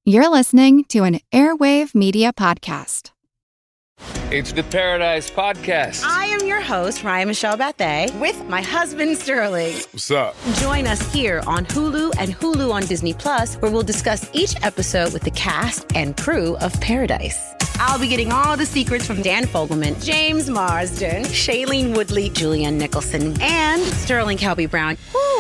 You're listening to an Airwave Media Podcast. It's the Paradise Podcast. I am your host, Ryan Michelle Bethay, with my husband, Sterling. What's up? Join us here on Hulu and Hulu on Disney Plus, where we'll discuss each episode with the cast and crew of Paradise. I'll be getting all the secrets from Dan Fogelman, James Marsden, Shailene Woodley, Julianne Nicholson, and Sterling Kelby-Brown. Woo!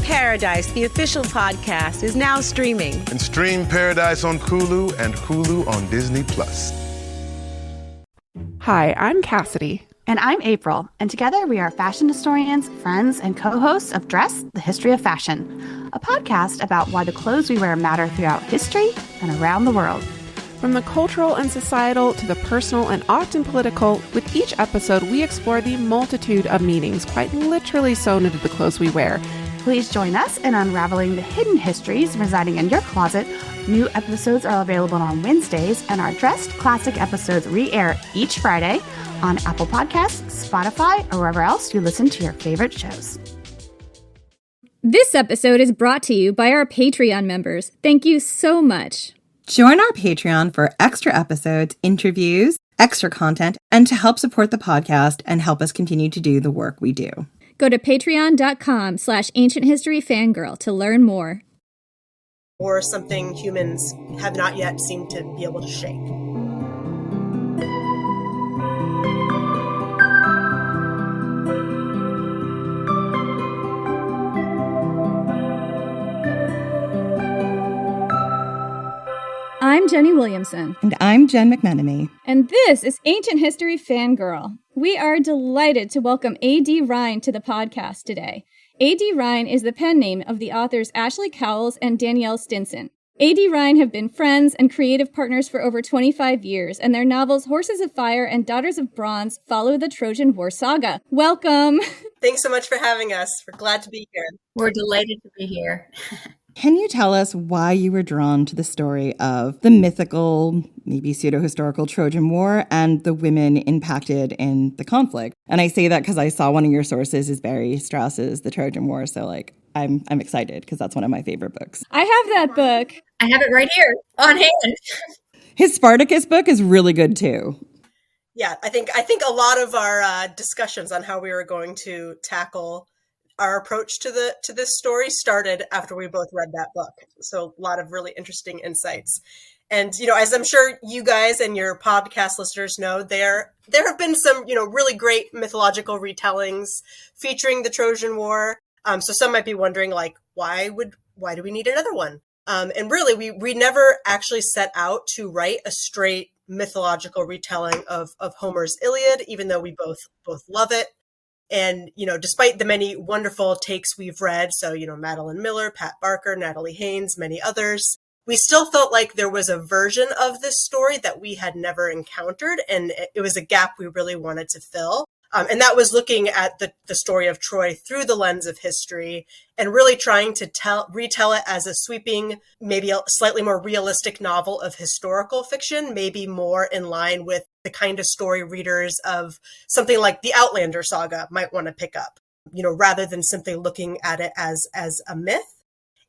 Paradise, the official podcast, is now streaming. And stream Paradise on Hulu and Hulu on Disney Plus. Hi, I'm Cassidy. And I'm April, and together we are fashion historians, friends, and co-hosts of Dress, the History of Fashion, a podcast about why the clothes we wear matter throughout history and around the world. From the cultural and societal to the personal and often political, with each episode we explore the multitude of meanings quite literally sewn into the clothes we wear. Please join us in unraveling the hidden histories residing in your closet. New episodes are available on Wednesdays, and our Dressed Classic episodes re-air each Friday on Apple Podcasts, Spotify, or wherever else you listen to your favorite shows. This episode is brought to you by our Patreon members. Thank you so much. Join our Patreon for extra episodes, interviews, extra content, and to help support the podcast and help us continue to do the work we do. Go to patreon.com/ancienthistoryfangirl to learn more. Or something humans have not yet seemed to be able to shake. I'm Jenny Williamson. And I'm Jen McMenemy. And this is Ancient History Fangirl. We are delighted to welcome A.D. Rhine to the podcast today. A.D. Rhine is the pen name of the authors Ashlee Cowles and Danielle Stinsen. A.D. Rhine have been friends and creative partners for over 25 years, and their novels Horses of Fire and Daughters of Bronze follow the Trojan War saga. Welcome! Thanks so much for having us. We're glad to be here. We're delighted to be here. Can you tell us why you were drawn to the story of the mythical, maybe pseudo-historical Trojan War and the women impacted in the conflict? And I say that because I saw one of your sources is Barry Strauss's The Trojan War, so I'm excited because that's one of my favorite books. I have that book. I have it right here on hand. His Spartacus book is really good too. Yeah, I think a lot of our discussions on how we were going to tackle our approach to this story started after we both read that book. So a lot of really interesting insights. And, as I'm sure you guys and your podcast listeners know, there have been some, really great mythological retellings featuring the Trojan War. So some might be wondering, why do we need another one? And really, we never actually set out to write a straight mythological retelling of Homer's Iliad, even though we both love it. And, despite the many wonderful takes we've read, so, Madeline Miller, Pat Barker, Natalie Haynes, many others, we still felt like there was a version of this story that we had never encountered. And it was a gap we really wanted to fill. And that was looking at the story of Troy through the lens of history and really trying to retell it as a sweeping, maybe a slightly more realistic novel of historical fiction, maybe more in line with the kind of story readers of something like the Outlander saga might want to pick up, rather than simply looking at it as a myth.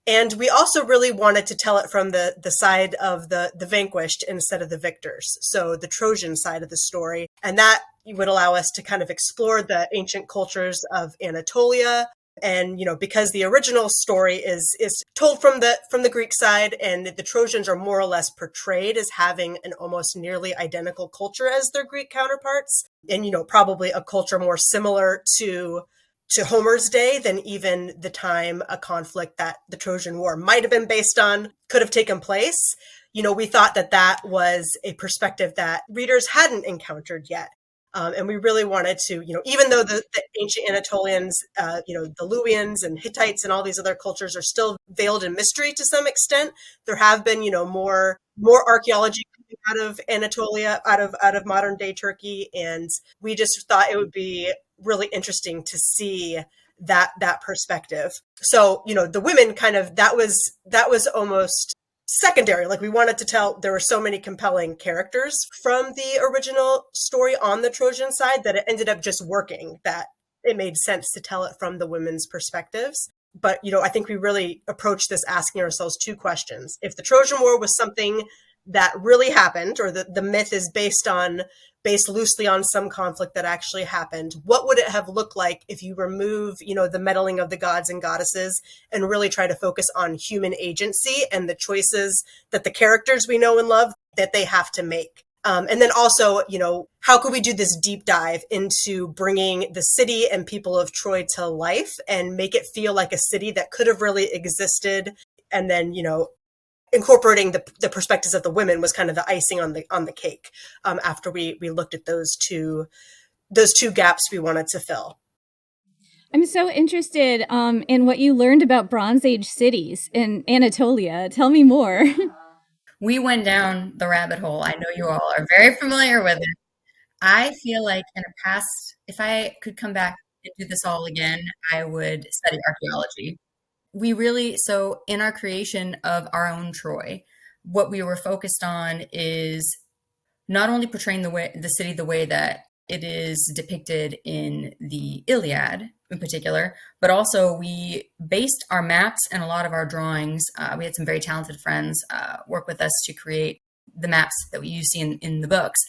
And we also really wanted to tell it from the side of the vanquished instead of the victors. So the Trojan side of the story. And that would allow us to kind of explore the ancient cultures of Anatolia. And, because the original story is told from the Greek side, and the Trojans are more or less portrayed as having an almost nearly identical culture as their Greek counterparts. And, probably a culture more similar to Homer's day than even the time a conflict that the Trojan War might have been based on could have taken place. We thought that was a perspective that readers hadn't encountered yet. And we really wanted to, even though the ancient Anatolians, the Luwians and Hittites and all these other cultures are still veiled in mystery to some extent, there have been, more archaeology coming out of Anatolia, out of modern day Turkey. And we just thought it would be really interesting to see that perspective. So, the women kind of, that was almost secondary. We wanted to tell, there were so many compelling characters from the original story on the Trojan side that it ended up just working, that it made sense to tell it from the women's perspectives. But, I think we really approach this asking ourselves two questions. If the Trojan War was something that really happened, or the myth is based loosely on some conflict that actually happened, what would it have looked like if you remove, the meddling of the gods and goddesses and really try to focus on human agency and the choices that the characters we know and love that they have to make? And then also, how could we do this deep dive into bringing the city and people of Troy to life and make it feel like a city that could have really existed? And then, incorporating the perspectives of the women was kind of the icing on the cake. After we looked at those two gaps we wanted to fill. I'm so interested in what you learned about Bronze Age cities in Anatolia. Tell me more. We went down the rabbit hole. I know you all are very familiar with it. I feel like in a past, if I could come back and do this all again, I would study archaeology. So in our creation of our own Troy, what we were focused on is not only portraying the city the way that it is depicted in the Iliad in particular, but also we based our maps and a lot of our drawings. We had some very talented friends work with us to create the maps that you see in the books,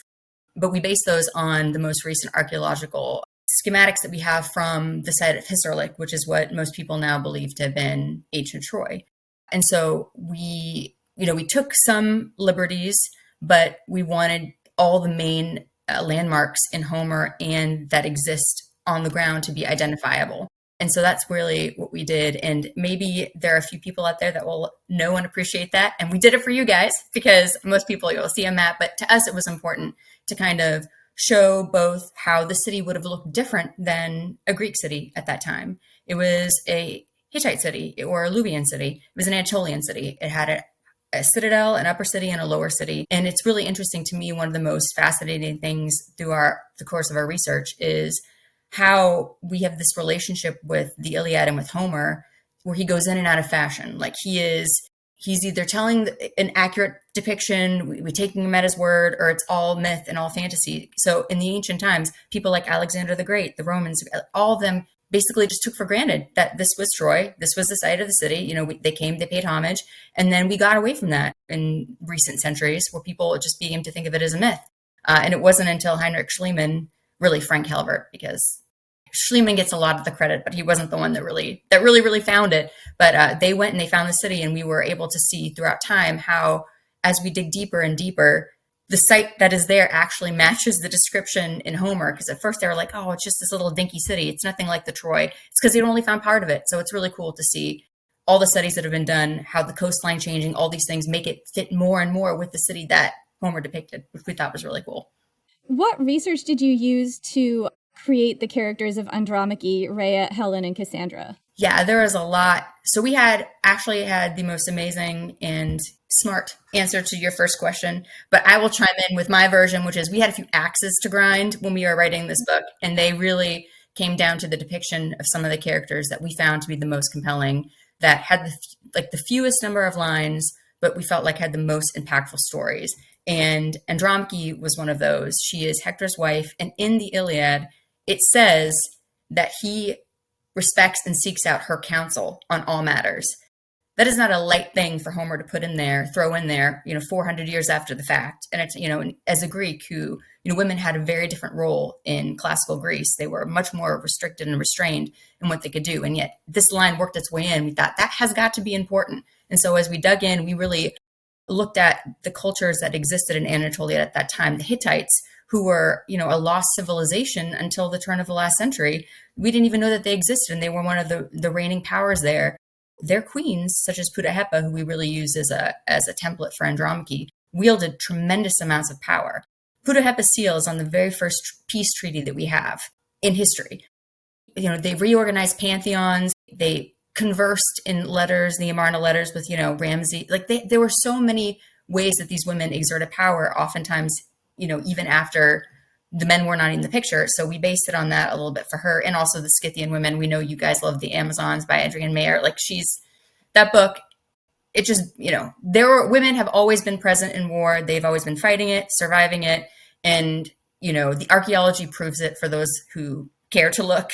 but we based those on the most recent archaeological schematics that we have from the site of Hissarlik, which is what most people now believe to have been ancient Troy. And so we took some liberties, but we wanted all the main landmarks in Homer and that exist on the ground to be identifiable. And so that's really what we did. And maybe there are a few people out there that will know and appreciate that. And we did it for you guys because most people, you'll see a map, but to us, it was important to kind of show both how the city would have looked different than a Greek city at that time. It was a Hittite city or a Luwian city. It was an Anatolian city. It had a citadel, an upper city, and a lower city. And it's really interesting to me. One of the most fascinating things through the course of our research is how we have this relationship with the Iliad and with Homer, where he goes in and out of fashion. Like he's either telling an accurate depiction, we taking him at his word, or it's all myth and all fantasy. So in the ancient times, people like Alexander the Great, the Romans, all of them basically just took for granted that this was Troy, this was the site of the city. They came, they paid homage, and then we got away from that in recent centuries, where people just began to think of it as a myth. And it wasn't until Heinrich Schliemann, really Frank Helvert, because Schliemann gets a lot of the credit, but he wasn't the one that really found it. But they went and they found the city, and we were able to see throughout time how, as we dig deeper and deeper, the site that is there actually matches the description in Homer. Because at first they were like, oh, it's just this little dinky city. It's nothing like the Troy. It's because they only found part of it. So it's really cool to see all the studies that have been done, how the coastline changing, all these things make it fit more and more with the city that Homer depicted, which we thought was really cool. What research did you use to create the characters of Andromache, Rhea, Helen, and Cassandra? Yeah, there was a lot. So we actually had the most amazing and smart answer to your first question, but I will chime in with my version, which is we had a few axes to grind when we were writing this book, and they really came down to the depiction of some of the characters that we found to be the most compelling, that had the fewest number of lines, but we felt like had the most impactful stories. And Andromache was one of those. She is Hector's wife, and in the Iliad, it says that he respects and seeks out her counsel on all matters. That is not a light thing for Homer to throw in there, 400 years after the fact. And it's, as a Greek who, women had a very different role in classical Greece. They were much more restricted and restrained in what they could do. And yet this line worked its way in. We thought that has got to be important. And so as we dug in, we really looked at the cultures that existed in Anatolia at that time, the Hittites, who were, a lost civilization until the turn of the last century. We didn't even know that they existed, and they were one of the reigning powers there. Their queens, such as Puddaheppa, who we really use as a template for Andromache, wielded tremendous amounts of power. Puddaheppa's seal is on the very first peace treaty that we have in history. They reorganized pantheons. They conversed in letters, the Amarna letters with, Ramsey. There were so many ways that these women exerted power, oftentimes, even after the men were not in the picture. So we based it on that a little bit for her. And also the Scythian women. We know you guys love The Amazons by Adrienne Mayer. That book, it just, women have always been present in war. They've always been fighting it, surviving it. And, the archaeology proves it for those who care to look.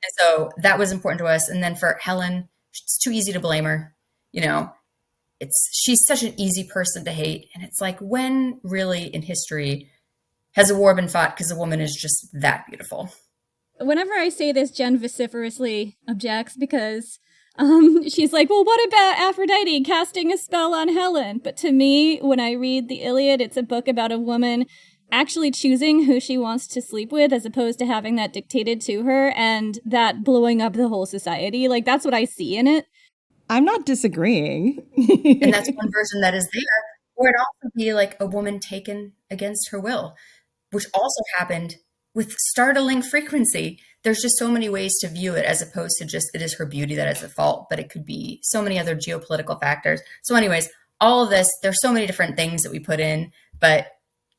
And so that was important to us. And then for Helen, it's too easy to blame her. She's such an easy person to hate. And it's like, when really in history has a war been fought because a woman is just that beautiful? Whenever I say this, Jen vociferously objects because she's like, well, what about Aphrodite casting a spell on Helen? But to me, when I read the Iliad, it's a book about a woman actually choosing who she wants to sleep with as opposed to having that dictated to her and that blowing up the whole society. Like, that's what I see in it. I'm not disagreeing. And that's one version that is there. Or it'd also be like a woman taken against her will, which also happened with startling frequency. There's just so many ways to view it, as opposed to just it is her beauty that is at fault, but it could be so many other geopolitical factors. So anyways, all of this, there's so many different things that we put in, but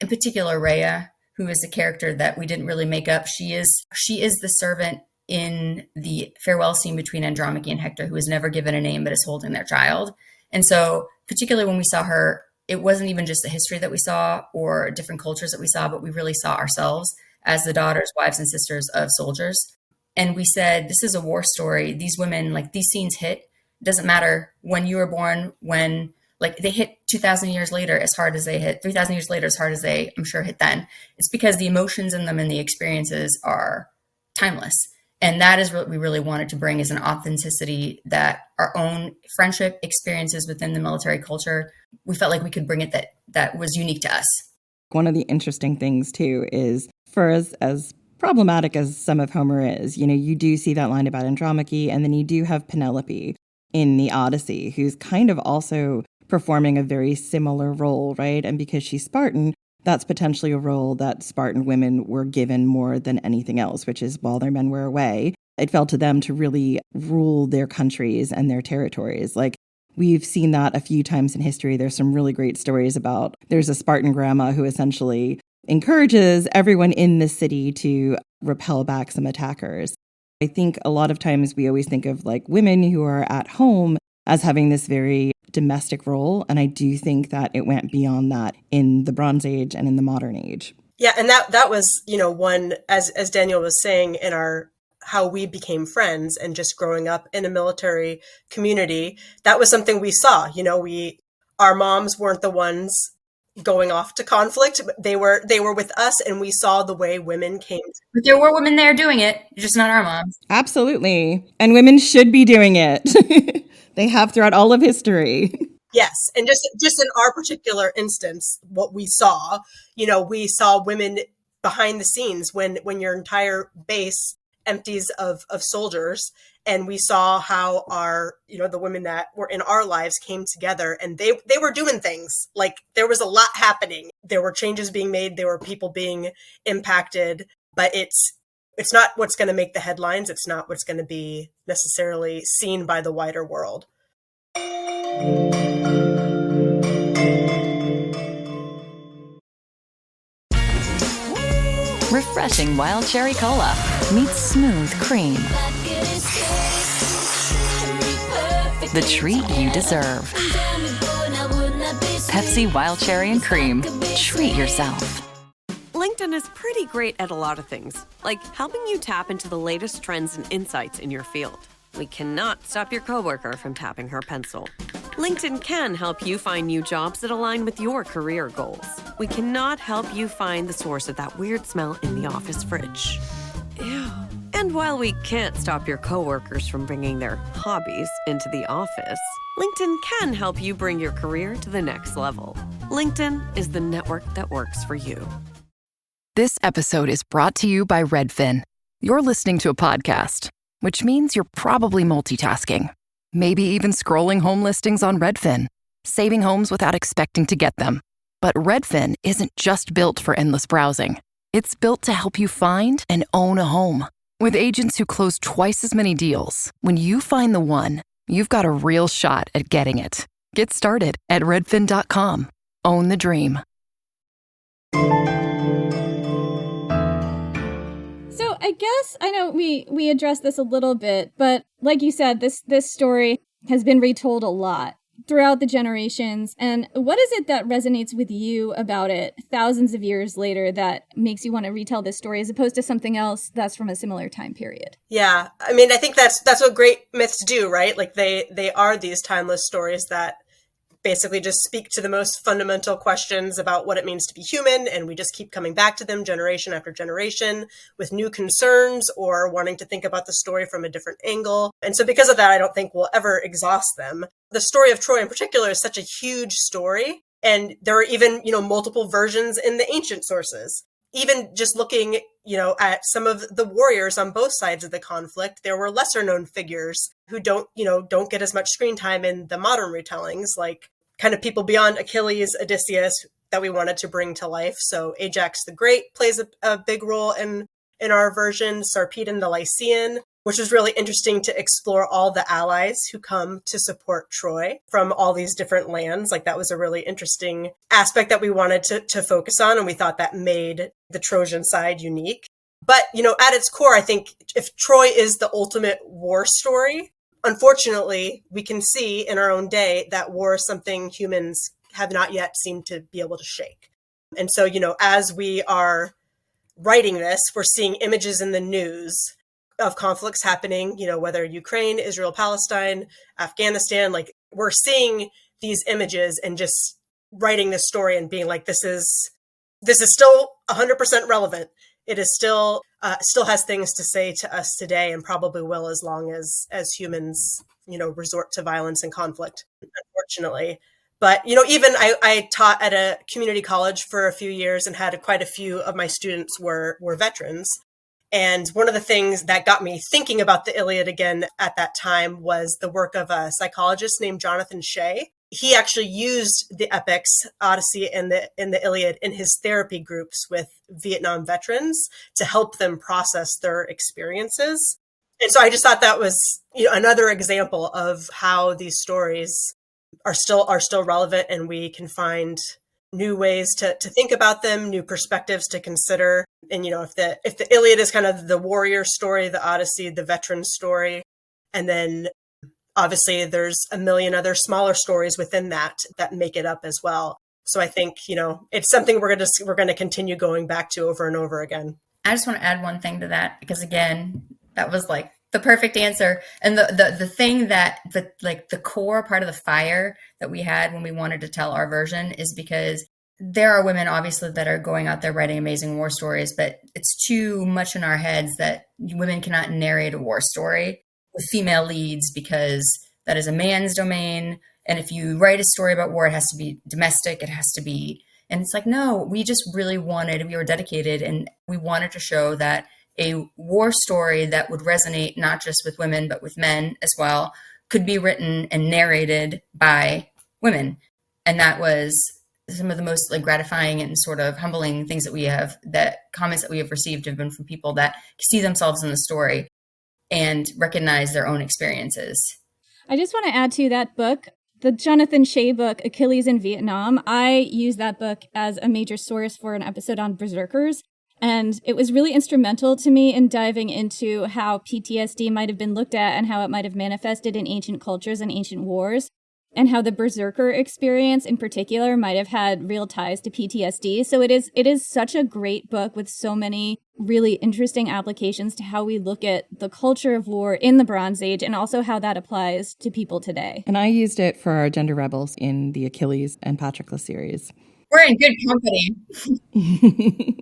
in particular, Rhea, who is a character that we didn't really make up. She is the servant in the farewell scene between Andromache and Hector, who is never given a name but is holding their child. And so particularly when we saw her, it wasn't even just the history that we saw or different cultures that we saw, but we really saw ourselves as the daughters, wives, and sisters of soldiers. And we said, this is a war story. These women, like, these scenes hit. It doesn't matter when you were born, when, like, they hit 2,000 years later as hard as they hit, 3,000 years later as hard as they, I'm sure, hit then. It's because the emotions in them and the experiences are timeless. And that is what we really wanted to bring, is an authenticity that our own friendship experiences within the military culture, we felt like we could bring it that was unique to us. One of the interesting things, too, is for as problematic as some of Homer is, you do see that line about Andromache, and then you do have Penelope in the Odyssey, who's kind of also performing a very similar role, right? And because she's Spartan, that's potentially a role that Spartan women were given more than anything else, which is while their men were away, it fell to them to really rule their countries and their territories. Like, we've seen that a few times in history. There's some really great stories about, there's a Spartan grandma who essentially encourages everyone in the city to repel back some attackers. I think a lot of times we always think of like women who are at home as having this very domestic role. And I do think that it went beyond that in the Bronze Age and in the modern age. Yeah, and that was, one, as Danielle was saying, in our how we became friends and just growing up in a military community, that was something we saw. Our moms weren't the ones going off to conflict. They were with us, and we saw the way women came. But there were women there doing it, just not our moms. Absolutely. And women should be doing it. They have throughout all of history. Yes. And just in our particular instance, what we saw, we saw women behind the scenes when your entire base empties of soldiers. And we saw how our, the women that were in our lives came together, and they were doing things. Like, there was a lot happening. There were changes being made. There were people being impacted, but it's not what's going to make the headlines. It's not what's going to be necessarily seen by the wider world. Refreshing wild cherry cola meets smooth cream. The treat you deserve. Pepsi Wild Cherry and Cream. Treat yourself. LinkedIn is pretty great at a lot of things, like helping you tap into the latest trends and insights in your field. We cannot stop your coworker from tapping her pencil. LinkedIn can help you find new jobs that align with your career goals. We cannot help you find the source of that weird smell in the office fridge. Ew. And while we can't stop your coworkers from bringing their hobbies into the office, LinkedIn can help you bring your career to the next level. LinkedIn is the network that works for you. This episode is brought to you by Redfin. You're listening to a podcast, which means you're probably multitasking. Maybe even scrolling home listings on Redfin, saving homes without expecting to get them. But Redfin isn't just built for endless browsing. It's built to help you find and own a home. With agents who close twice as many deals, when you find the one, you've got a real shot at getting it. Get started at redfin.com. Own the dream. So I guess, I know we addressed this a little bit, but like you said, this story has been retold a lot. throughout the generations. And what is it that resonates with you about it thousands of years later that makes you want to retell this story as opposed to something else that's from a similar time period? Yeah, I mean, I think that's what great myths do, right? Like they are these timeless stories that basically just speak to the most fundamental questions about what it means to be human. And we just keep coming back to them generation after generation with new concerns or wanting to think about the story from a different angle. And so because of that, I don't think we'll ever exhaust them. The story of Troy in particular is such a huge story. And there are even, multiple versions in the ancient sources. Even just looking, at some of the warriors on both sides of the conflict, there were lesser known figures who don't get as much screen time in the modern retellings, like kind of people beyond Achilles, Odysseus that we wanted to bring to life. So Ajax the Great plays a big role in our version, Sarpedon the Lycian, which was really interesting to explore all the allies who come to support Troy from all these different lands. Like that was a really interesting aspect that we wanted to focus on. And we thought that made the Trojan side unique. But, at its core, I think if Troy is the ultimate war story, unfortunately, we can see in our own day that war is something humans have not yet seemed to be able to shake. And so, as we are writing this, we're seeing images in the news of conflicts happening, whether Ukraine, Israel, Palestine, Afghanistan, like we're seeing these images and just writing this story and being like, this is still 100% relevant. It is still has things to say to us today and probably will as long as humans, resort to violence and conflict, unfortunately. But, even I taught at a community college for a few years and had quite a few of my students were veterans. And one of the things that got me thinking about the Iliad again at that time was the work of a psychologist named Jonathan Shea. He actually used the epics, Odyssey and the Iliad, in his therapy groups with Vietnam veterans to help them process their experiences. And so I just thought that was another example of how these stories are still relevant, and we can find new ways to think about them, new perspectives to consider. And, if the Iliad is kind of the warrior story, the Odyssey, the veteran story, and then obviously there's a million other smaller stories within that make it up as well. So I think, it's something we're going to continue going back to over and over again. I just want to add one thing to that, because again, that was like the perfect answer. And the thing that the core part of the fire that we had when we wanted to tell our version is because there are women obviously that are going out there writing amazing war stories, but it's too much in our heads that women cannot narrate a war story with female leads because that is a man's domain. And if you write a story about war, it has to be domestic. It has to be, and it's like, no, we just really we were dedicated, and we wanted to show that a war story that would resonate not just with women, but with men as well, could be written and narrated by women. And that was some of the most gratifying and sort of humbling things comments that we have received have been from people that see themselves in the story and recognize their own experiences. I just want to add to that book, the Jonathan Shea book, Achilles in Vietnam. I use that book as a major source for an episode on berserkers. And it was really instrumental to me in diving into how PTSD might have been looked at and how it might have manifested in ancient cultures and ancient wars, and how the berserker experience in particular might have had real ties to PTSD. So it is such a great book with so many really interesting applications to how we look at the culture of war in the Bronze Age and also how that applies to people today. And I used it for our Gender Rebels in the Achilles and Patroclus series. We're in good company.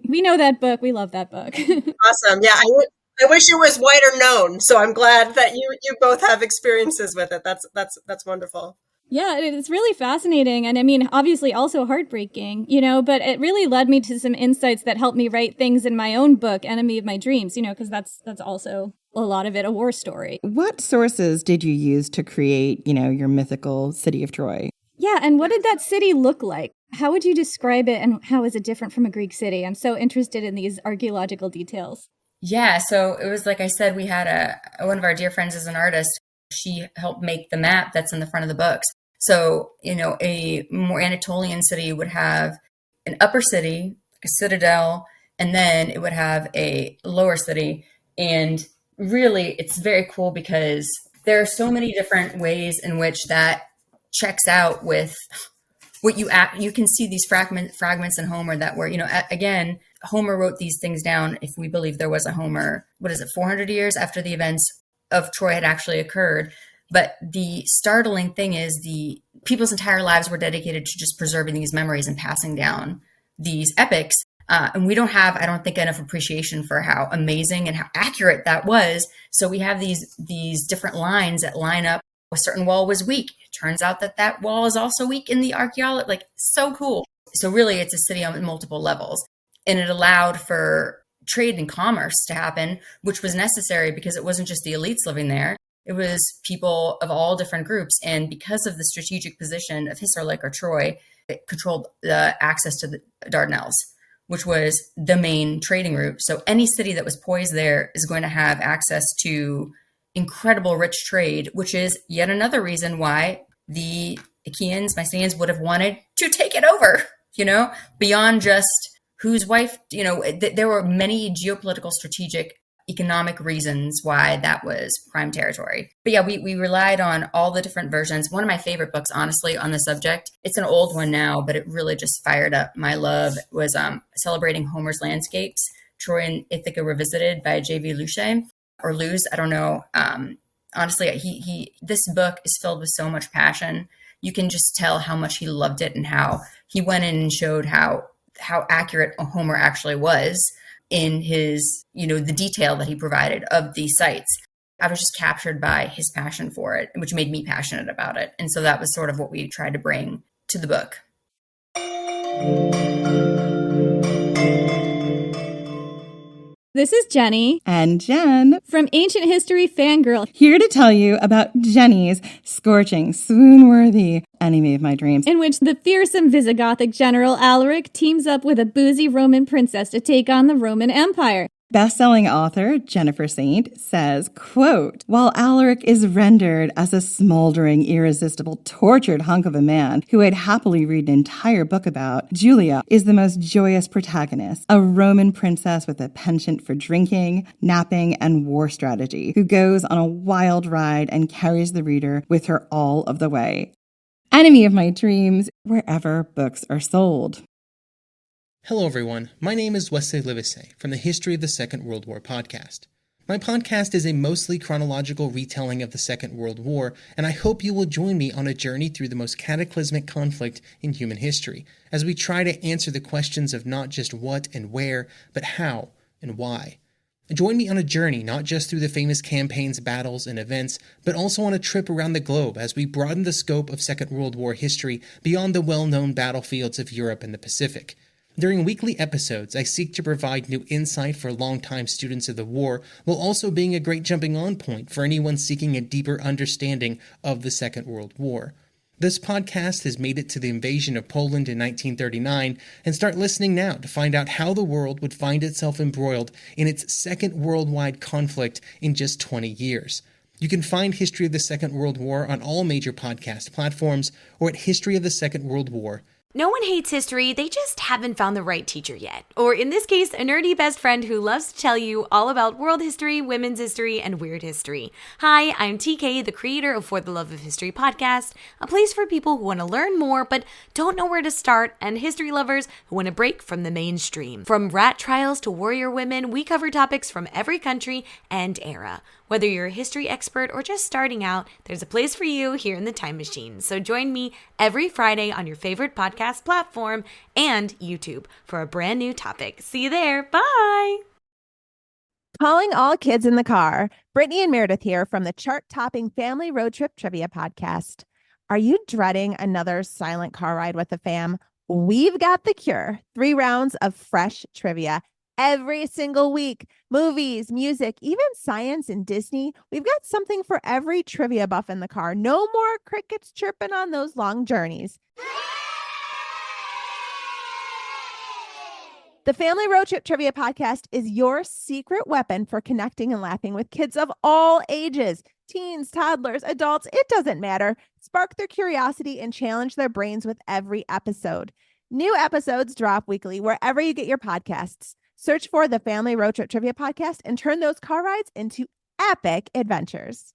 We know that book. We love that book. Awesome. Yeah, I wish it was wider known. So I'm glad that you both have experiences with it. That's wonderful. Yeah, it's really fascinating. And I mean, obviously also heartbreaking, but it really led me to some insights that helped me write things in my own book, Enemy of My Dreams, because that's also a lot of it a war story. What sources did you use to create, your mythical city of Troy? Yeah, and what did that city look like? How would you describe it, and how is it different from a Greek city? I'm so interested in these archaeological details. Yeah, so it was like I said, we had one of our dear friends is an artist. She helped make the map that's in the front of the books. So, a more Anatolian city would have an upper city, like a citadel, and then it would have a lower city. And really, it's very cool because there are so many different ways in which that checks out with what you can see these fragments in Homer that were, again, Homer wrote these things down, if we believe there was a Homer, 400 years after the events of Troy had actually occurred. But the startling thing is the people's entire lives were dedicated to just preserving these memories and passing down these epics. And we don't have, I don't think, enough appreciation for how amazing and how accurate that was. So we have these different lines that line up. A certain wall was weak. It turns out that wall is also weak in the archaeology. Like, so cool. So really, it's a city on multiple levels. And it allowed for trade and commerce to happen, which was necessary because it wasn't just the elites living there. It was people of all different groups. And because of the strategic position of Hisarlik or Troy, it controlled the access to the Dardanelles, which was the main trading route. So any city that was poised there is going to have access to incredible rich trade, which is yet another reason why the Achaeans, Mycenaeans would have wanted to take it over, beyond just whose wife, there were many geopolitical, strategic, economic reasons why that was prime territory. But yeah, we relied on all the different versions. One of my favorite books, honestly, on the subject, it's an old one now, but it really just fired up my love, was Celebrating Homer's Landscapes, Troy and Ithaca Revisited by J.V. Luce, or Luz, I don't know. Honestly, this book is filled with so much passion. You can just tell how much he loved it and how he went in and showed how accurate Homer actually was in his, the detail that he provided of these sites. I was just captured by his passion for it, which made me passionate about it. And so that was sort of what we tried to bring to the book. This is Jenny. And Jen. From Ancient History Fangirl. Here to tell you about Jenny's scorching, swoon-worthy enemy of my dreams. In which the fearsome Visigothic general Alaric teams up with a boozy Roman princess to take on the Roman Empire. Best-selling author Jennifer Saint says, quote, while Alaric is rendered as a smoldering, irresistible, tortured hunk of a man who I'd happily read an entire book about, Julia is the most joyous protagonist, a Roman princess with a penchant for drinking, napping, and war strategy, who goes on a wild ride and carries the reader with her all of the way. Enemy of my dreams, wherever books are sold. Hello everyone, my name is Wesley Livesey from the History of the Second World War podcast. My podcast is a mostly chronological retelling of the Second World War, and I hope you will join me on a journey through the most cataclysmic conflict in human history, as we try to answer the questions of not just what and where, but how and why. Join me on a journey not just through the famous campaigns, battles, and events, but also on a trip around the globe as we broaden the scope of Second World War history beyond the well-known battlefields of Europe and the Pacific. During weekly episodes, I seek to provide new insight for longtime students of the war, while also being a great jumping-on point for anyone seeking a deeper understanding of the Second World War. This podcast has made it to the invasion of Poland in 1939, and start listening now to find out how the world would find itself embroiled in its second worldwide conflict in just 20 years. You can find History of the Second World War on all major podcast platforms or at historyofthesecondworldwar.com. No one hates history, they just haven't found the right teacher yet. Or in this case, a nerdy best friend who loves to tell you all about world history, women's history, and weird history. Hi, I'm TK, the creator of For the Love of History podcast, a place for people who want to learn more but don't know where to start, and history lovers who want to break from the mainstream. From rat trials to warrior women, we cover topics from every country and era. Whether you're a history expert or just starting out, there's a place for you here in the Time Machine. So join me every Friday on your favorite podcast platform and YouTube for a brand new topic. See you there. Bye. Calling all kids in the car. Brittany and Meredith here from the chart-topping Family Road Trip Trivia podcast. Are you dreading another silent car ride with the fam? We've got the cure. 3 rounds of fresh trivia every single week. Movies, music, even science and Disney. We've got something for every trivia buff in the car. No more crickets chirping on those long journeys. The Family Road Trip Trivia podcast is your secret weapon for connecting and laughing with kids of all ages. Teens, toddlers, adults, it doesn't matter. Spark their curiosity and challenge their brains with every episode. New episodes drop weekly wherever you get your podcasts. Search for the Family Road Trip Trivia podcast and turn those car rides into epic adventures.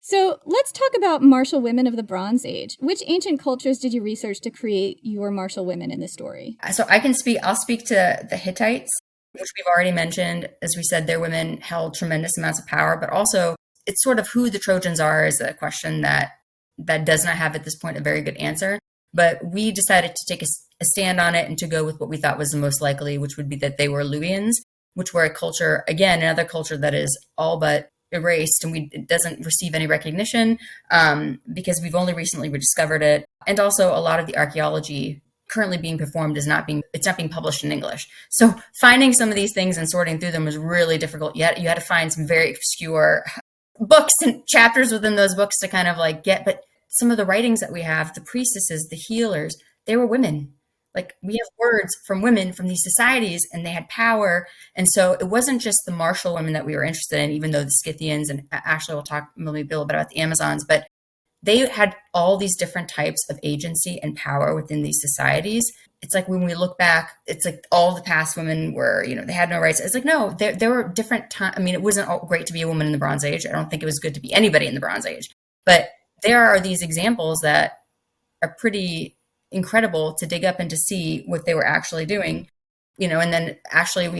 So let's talk about martial women of the Bronze Age. Which ancient cultures did you research to create your martial women in the story? So I'll speak to the Hittites, which we've already mentioned. As we said, their women held tremendous amounts of power, but also it's sort of who the Trojans are is a question that does not have at this point a very good answer. But we decided to take a stand on it and to go with what we thought was the most likely, which would be that they were Luwians, which were a culture, again, another culture that is all but erased and it doesn't receive any recognition because we've only recently rediscovered it. And also a lot of the archaeology currently being performed it's not being published in English. So finding some of these things and sorting through them was really difficult. You had to find some very obscure books and chapters within those books to kind of like get, but some of the writings that we have, the priestesses, the healers, they were women. Like we have words from women from these societies and they had power. And so it wasn't just the martial women that we were interested in, even though the Scythians, and Ashlee will talk maybe a little bit about the Amazons, but they had all these different types of agency and power within these societies. It's like when we look back, it's like all the past women were, they had no rights. It's like, no, there were different times. I mean, it wasn't great to be a woman in the Bronze Age. I don't think it was good to be anybody in the Bronze Age. But there are these examples that are pretty incredible to dig up and to see what they were actually doing, and then Ashlee,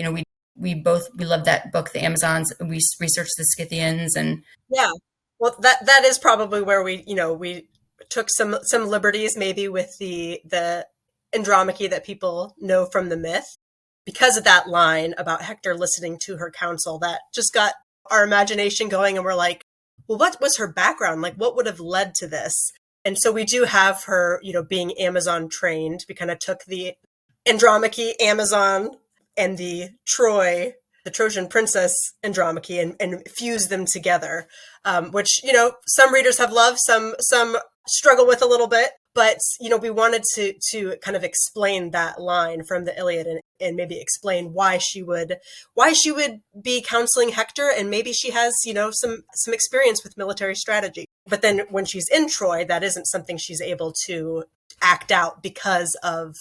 we loved that book, The Amazons. We researched the Scythians and well, that is probably where we took some liberties maybe with the Andromache that people know from the myth, because of that line about Hector listening to her counsel. That just got our imagination going, and we're like, well, what was her background? Like, what would have led to this? And so we do have her, being Amazon trained. We kind of took the Andromache Amazon and the Trojan princess Andromache and fused them together, which, some readers have loved, some struggle with a little bit. But, we wanted to kind of explain that line from the Iliad and maybe explain why she would be counseling Hector. And maybe she has, some experience with military strategy. But then when she's in Troy, that isn't something she's able to act out because of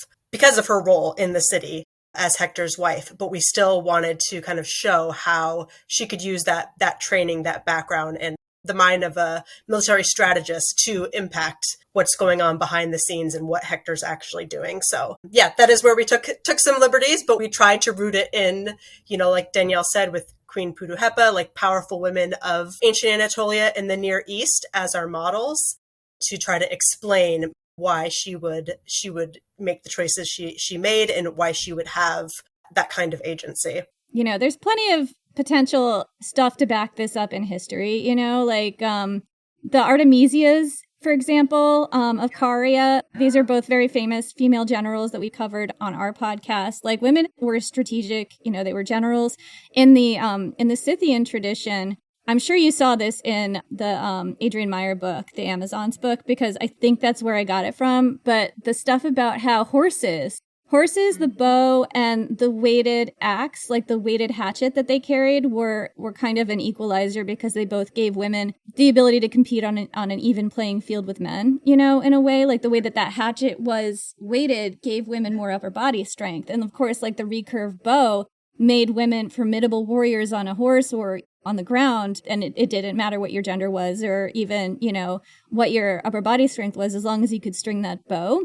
her role in the city as Hector's wife. But we still wanted to kind of show how she could use that training, that background, and the mind of a military strategist to impact what's going on behind the scenes and what Hector's actually doing. So yeah, that is where we took some liberties, but we tried to root it in, like Danielle said, with Queen Puduhepa, like powerful women of ancient Anatolia and the Near East as our models, to try to explain why she would make the choices she made and why she would have that kind of agency. There's plenty of potential stuff to back this up in history, like the Artemisias, for example, of Caria. These are both very famous female generals that we covered on our podcast. Like, women were strategic, they were generals in the Scythian tradition. I'm sure you saw this in the Adrienne Meyer book, the Amazons book, because I think that's where I got it from. But the stuff about how horses, the bow, and the weighted axe, like the weighted hatchet that they carried, were kind of an equalizer because they both gave women the ability to compete on an even playing field with men, in a way. Like the way that hatchet was weighted gave women more upper body strength. And of course, like the recurve bow made women formidable warriors on a horse or on the ground, and it didn't matter what your gender was or even, what your upper body strength was, as long as you could string that bow.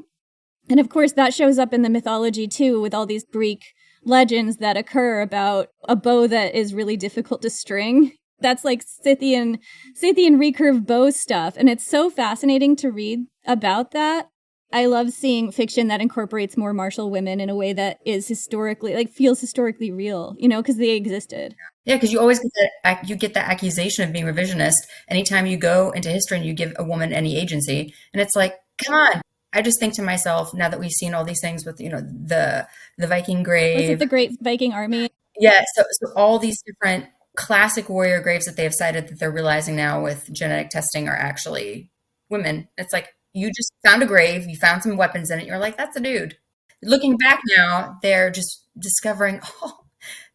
And of course, that shows up in the mythology, too, with all these Greek legends that occur about a bow that is really difficult to string. That's like Scythian recurve bow stuff. And it's so fascinating to read about that. I love seeing fiction that incorporates more martial women in a way that is feels historically real, because they existed. Yeah, because you always get that accusation of being revisionist anytime you go into history and you give a woman any agency. And it's like, come on. I just think to myself, now that we've seen all these things with, the Viking grave. Was it the Great Viking Army? Yeah, so all these different classic warrior graves that they have cited that they're realizing now with genetic testing are actually women. It's like, you just found a grave, you found some weapons in it, you're like, that's a dude. Looking back now, they're just discovering,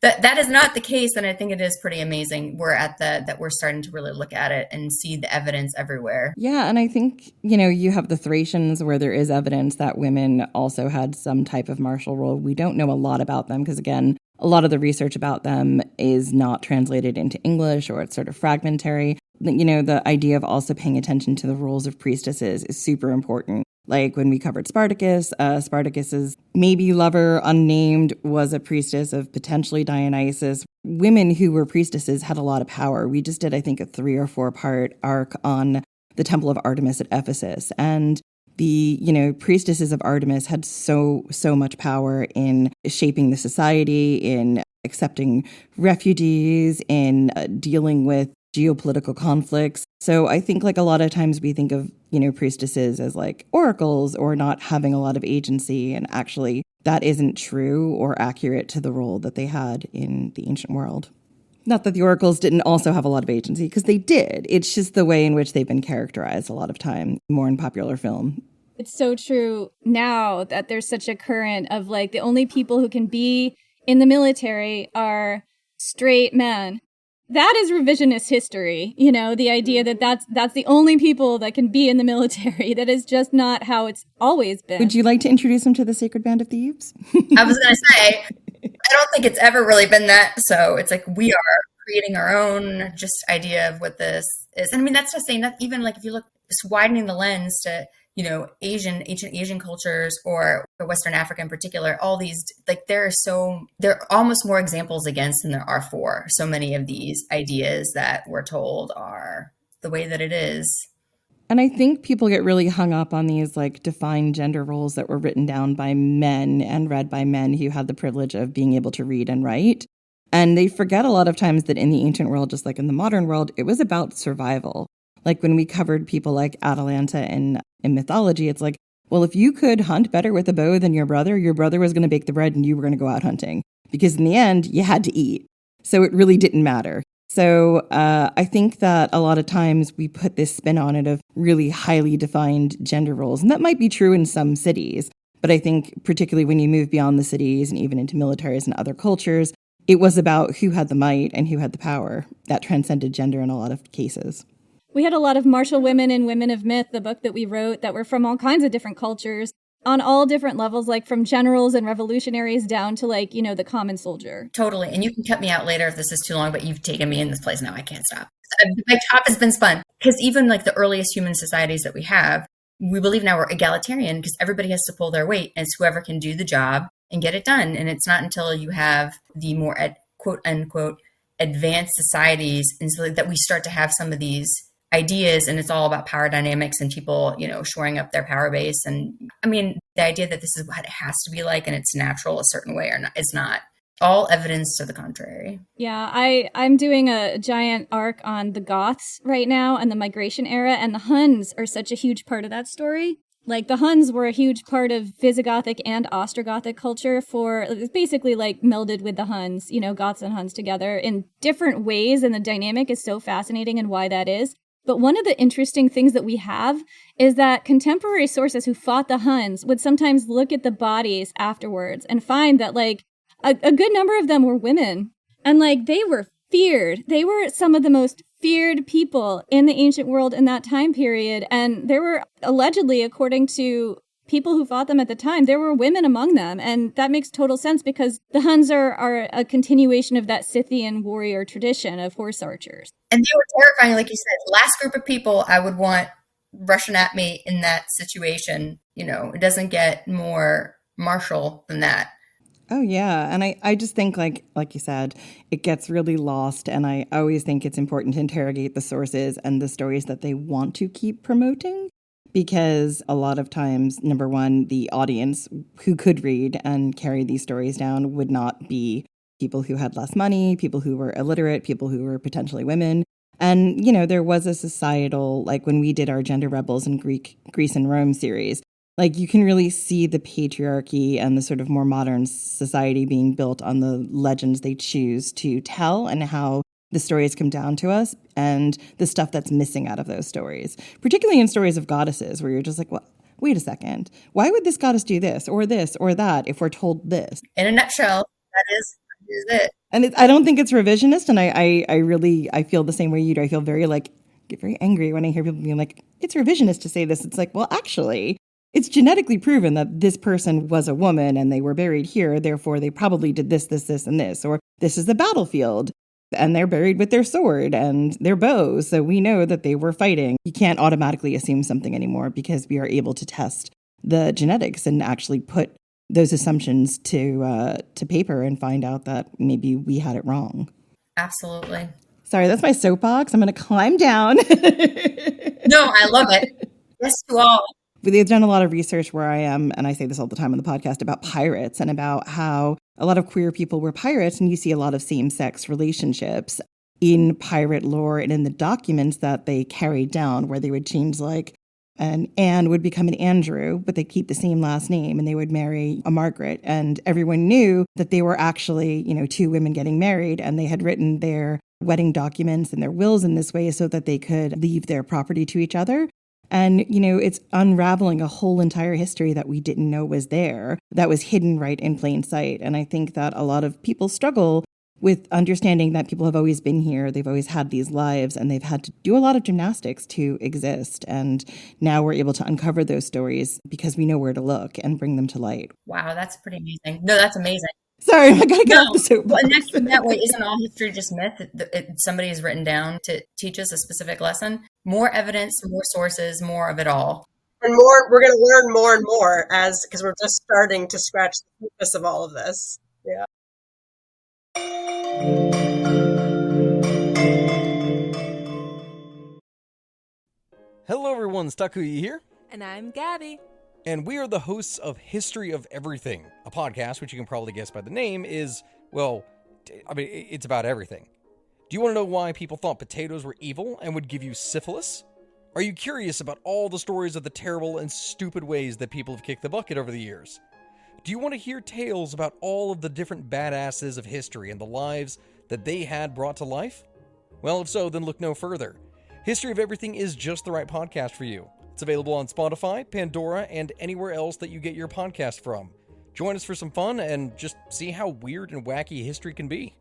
that is not the case, and I think it is pretty amazing. That we're starting to really look at it and see the evidence everywhere. Yeah, and I think, you have the Thracians where there is evidence that women also had some type of martial role. We don't know a lot about them because, again, a lot of the research about them is not translated into English, or it's sort of fragmentary. The idea of also paying attention to the roles of priestesses is super important. Like when we covered Spartacus, Spartacus's maybe lover, unnamed, was a priestess of potentially Dionysus. Women who were priestesses had a lot of power. We just did, I think, a 3 or 4 part arc on the Temple of Artemis at Ephesus. And the, priestesses of Artemis had so much power in shaping the society, in accepting refugees, in dealing with geopolitical conflicts. So I think like a lot of times we think of, priestesses as like oracles or not having a lot of agency. And actually that isn't true or accurate to the role that they had in the ancient world. Not that the oracles didn't also have a lot of agency, because they did. It's just the way in which they've been characterized a lot of time, more in popular film. It's so true now that there's such a current of like the only people who can be in the military are straight men. That is revisionist history, the idea that that's the only people that can be in the military. That is just not how it's always been. Would you like to introduce them to the Sacred Band of Thieves? I was going to say, I don't think it's ever really been that. So it's like we are creating our own just idea of what this is. And I mean, that's just saying that even like if you look, just widening the lens to, ancient Asian cultures or Western Africa in particular, all these, like there are almost more examples against than there are for. So many of these ideas that we're told are the way that it is. And I think people get really hung up on these like defined gender roles that were written down by men and read by men who had the privilege of being able to read and write. And they forget a lot of times that in the ancient world, just like in the modern world, it was about survival. Like when we covered people like Atalanta in mythology, it's like, well, if you could hunt better with a bow than your brother was going to bake the bread and you were going to go out hunting. Because in the end, you had to eat. So it really didn't matter. So I think that a lot of times we put this spin on it of really highly defined gender roles. And that might be true in some cities. But I think particularly when you move beyond the cities and even into militaries and other cultures, it was about who had the might and who had the power. That transcended gender in a lot of cases. We had a lot of martial women in Women of Myth, the book that we wrote, that were from all kinds of different cultures on all different levels, like from generals and revolutionaries down to like, the common soldier. Totally. And you can cut me out later if this is too long, but you've taken me in this place now. I can't stop. My top has been spun because even like the earliest human societies that we have, we believe now we're egalitarian because everybody has to pull their weight and it's whoever can do the job and get it done. And it's not until you have the more quote unquote advanced societies and so that we start to have some of these ideas, and it's all about power dynamics and people, shoring up their power base. And I mean, the idea that this is what it has to be like and it's natural a certain way or not is not. All evidence to the contrary. Yeah, I'm doing a giant arc on the Goths right now and the migration era, and the Huns are such a huge part of that story. Like the Huns were a huge part of Visigothic and Ostrogothic culture it was basically like melded with the Huns, Goths and Huns together in different ways, and the dynamic is so fascinating and why that is. But one of the interesting things that we have is that contemporary sources who fought the Huns would sometimes look at the bodies afterwards and find that like a good number of them were women. And like they were feared. They were some of the most feared people in the ancient world in that time period. And there were allegedly, according to people who fought them at the time, there were women among them. And that makes total sense because the Huns are a continuation of that Scythian warrior tradition of horse archers. And they were terrifying, like you said. Last group of people I would want rushing at me in that situation. It doesn't get more martial than that. Oh, yeah. And I just think, like you said, it gets really lost. And I always think it's important to interrogate the sources and the stories that they want to keep promoting. Because a lot of times, number one, the audience who could read and carry these stories down would not be people who had less money, people who were illiterate, people who were potentially women. And, there was a societal, like when we did our Gender Rebels in Greece and Rome series, like you can really see the patriarchy and the sort of more modern society being built on the legends they choose to tell and how the stories come down to us and the stuff that's missing out of those stories, particularly in stories of goddesses where you're just like, well, wait a second. Why would this goddess do this or that if we're told this? In a nutshell, that is it. And I don't think it's revisionist. And I feel the same way you do. I feel get very angry when I hear people being like, it's revisionist to say this. It's like, well, actually, it's genetically proven that this person was a woman and they were buried here. Therefore, they probably did this, and this, or this is the battlefield. And they're buried with their sword and their bows. So we know that they were fighting. You can't automatically assume something anymore because we are able to test the genetics and actually put those assumptions to paper and find out that maybe we had it wrong. Absolutely. Sorry, that's my soapbox. I'm going to climb down. No, I love it. Yes, you all. They've done a lot of research where I am, and I say this all the time on the podcast, about pirates and about how a lot of queer people were pirates, and you see a lot of same-sex relationships in pirate lore and in the documents that they carried down, where they would change, like, an Anne would become an Andrew, but they'd keep the same last name, and they would marry a Margaret. And everyone knew that they were actually, two women getting married, and they had written their wedding documents and their wills in this way so that they could leave their property to each other. And, it's unraveling a whole entire history that we didn't know was there, that was hidden right in plain sight. And I think that a lot of people struggle with understanding that people have always been here, they've always had these lives, and they've had to do a lot of gymnastics to exist. And now we're able to uncover those stories because we know where to look and bring them to light. Wow, that's pretty amazing. No, that's amazing. Sorry, I gotta get off the soapbox. Well, and that way, isn't all history just myth? Somebody has written down to teach us a specific lesson. More evidence, more sources, more of it all. And more, we're going to learn more and more because we're just starting to scratch the surface of all of this. Yeah. Hello everyone, Takuya here. And I'm Gabby. And we are the hosts of History of Everything, a podcast which you can probably guess by the name is, it's about everything. Do you want to know why people thought potatoes were evil and would give you syphilis? Are you curious about all the stories of the terrible and stupid ways that people have kicked the bucket over the years? Do you want to hear tales about all of the different badasses of history and the lives that they had brought to life? Well, if so, then look no further. History of Everything is just the right podcast for you. It's available on Spotify, Pandora, and anywhere else that you get your podcast from. Join us for some fun and just see how weird and wacky history can be.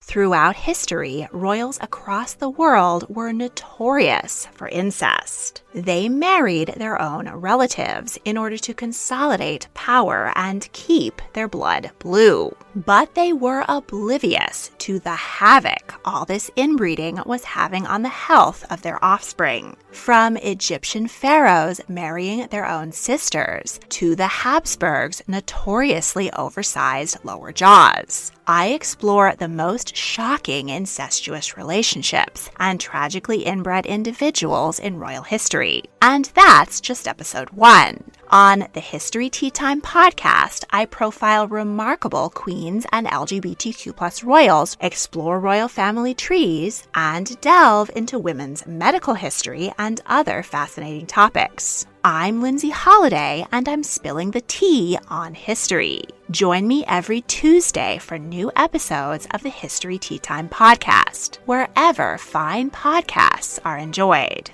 Throughout history, royals across the world were notorious for incest. They married their own relatives in order to consolidate power and keep their blood blue. But they were oblivious to the havoc all this inbreeding was having on the health of their offspring. From Egyptian pharaohs marrying their own sisters to the Habsburgs' notoriously oversized lower jaws. I explore the most shocking incestuous relationships and tragically inbred individuals in royal history. And that's just episode 1. On the History Tea Time podcast, I profile remarkable queens and LGBTQ+ royals, explore royal family trees, and delve into women's medical history and other fascinating topics. I'm Lindsay Holiday, and I'm spilling the tea on history. Join me every Tuesday for new episodes of the History Tea Time podcast, wherever fine podcasts are enjoyed.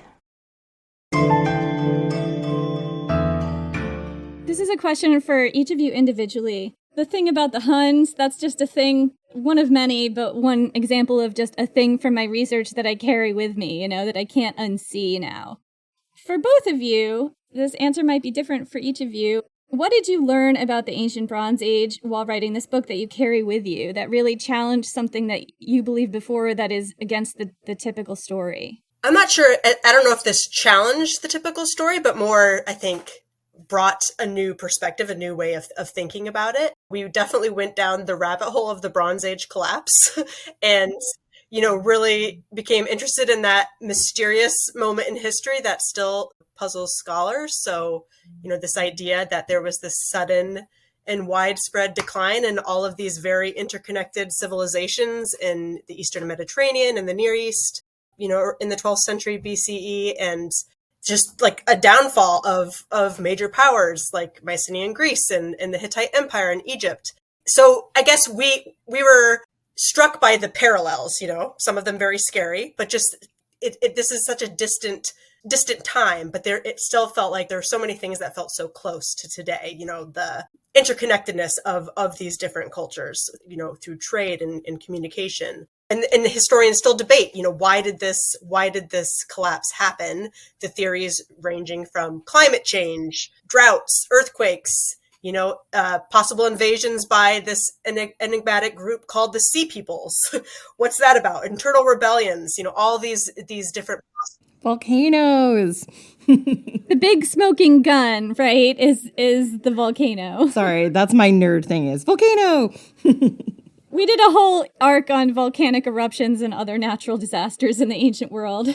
This is a question for each of you individually. The thing about the Huns, that's just a thing, one of many, but one example of just a thing from my research that I carry with me, that I can't unsee now. For both of you, this answer might be different for each of you. What did you learn about the ancient Bronze Age while writing this book that you carry with you that really challenged something that you believed before that is against the typical story? I'm not sure. I don't know if this challenged the typical story, but more, I think, brought a new perspective, a new way of thinking about it. We definitely went down the rabbit hole of the Bronze Age collapse and, really became interested in that mysterious moment in history that still puzzles scholars. So, this idea that there was this sudden and widespread decline in all of these very interconnected civilizations in the Eastern Mediterranean and the Near East, in the 12th century BCE, and just like a downfall of major powers like Mycenaean Greece and the Hittite Empire and Egypt. So I guess we were struck by the parallels, some of them very scary, but just this is such a distant time, but it still felt like there were so many things that felt so close to today, the interconnectedness of these different cultures, through trade and communication. And the historians still debate, why did this collapse happen? The theories ranging from climate change, droughts, earthquakes, possible invasions by this enigmatic group called the Sea Peoples. What's that about? Internal rebellions, all these different volcanoes. The big smoking gun, right, is the volcano. Sorry, that's my nerd thing is volcano. We did a whole arc on volcanic eruptions and other natural disasters in the ancient world.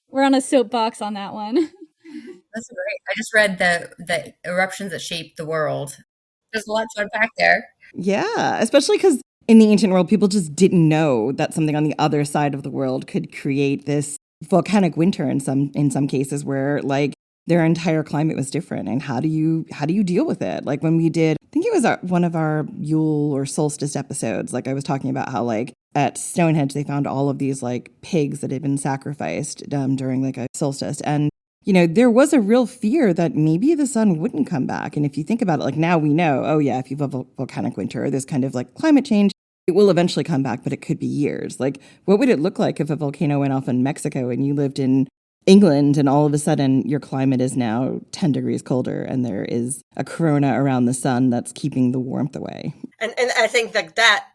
We're on a soapbox on that one. That's great. I just read the eruptions that shaped the world. There's a lot to unpack there. Yeah, especially because in the ancient world, people just didn't know that something on the other side of the world could create this volcanic winter in some cases where like their entire climate was different. And how do you deal with it? Like when we did, I think it was one of our Yule or solstice episodes, like I was talking about how like at Stonehenge, they found all of these like pigs that had been sacrificed during like a solstice. And, there was a real fear that maybe the sun wouldn't come back. And if you think about it, like now we know, oh yeah, if you have a volcanic winter or this kind of like climate change, it will eventually come back, but it could be years. Like what would it look like if a volcano went off in Mexico and you lived in England and all of a sudden your climate is now 10 degrees colder and there is a corona around the sun that's keeping the warmth away? And I think that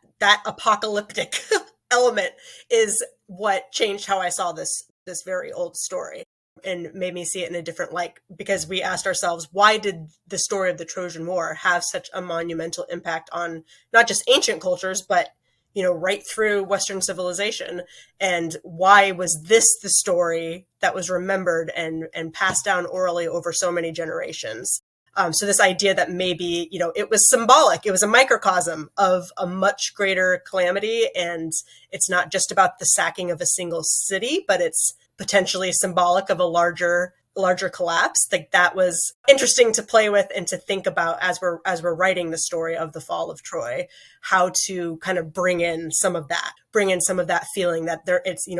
apocalyptic element is what changed how I saw this very old story and made me see it in a different light, because we asked ourselves, why did the story of the Trojan War have such a monumental impact on not just ancient cultures, but right through Western civilization? And why was this the story that was remembered and passed down orally over so many generations? So this idea that maybe, it was symbolic, it was a microcosm of a much greater calamity. And it's not just about the sacking of a single city, but it's potentially symbolic of a larger collapse. Like that was interesting to play with and to think about as we're writing the story of the fall of Troy, how to kind of bring in some of that feeling that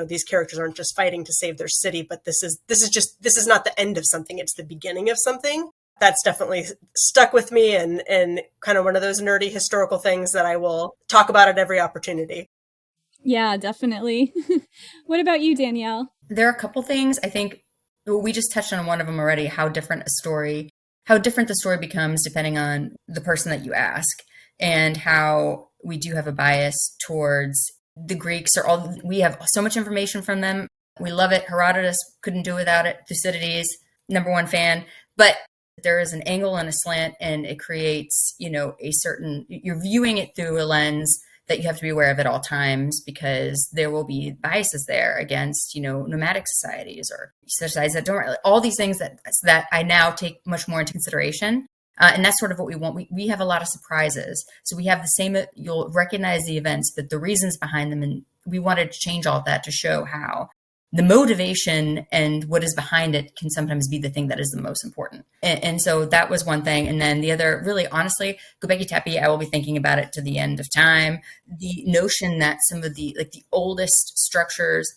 these characters aren't just fighting to save their city, but this is not the end of something. It's the beginning of something. That's definitely stuck with me and kind of one of those nerdy historical things that I will talk about at every opportunity. Yeah, definitely. What about you, Danielle? There are a couple things. I think we just touched on one of them already, how different the story becomes depending on the person that you ask, and how we do have a bias towards the Greeks. We have so much information from them. We love it. Herodotus, couldn't do without it. Thucydides, #1 fan. But there is an angle and a slant, and it creates, you're viewing it through a lens that you have to be aware of at all times, because there will be biases there against, nomadic societies or societies that don't, all these things that I now take much more into consideration. And that's sort of what we want. We have a lot of surprises. So we have the same, you'll recognize the events, but the reasons behind them. And we wanted to change all of that to show how the motivation and what is behind it can sometimes be the thing that is the most important. And so that was one thing. And then the other, really, honestly, Göbekli Tepe, I will be thinking about it to the end of time. The notion that some of the oldest structures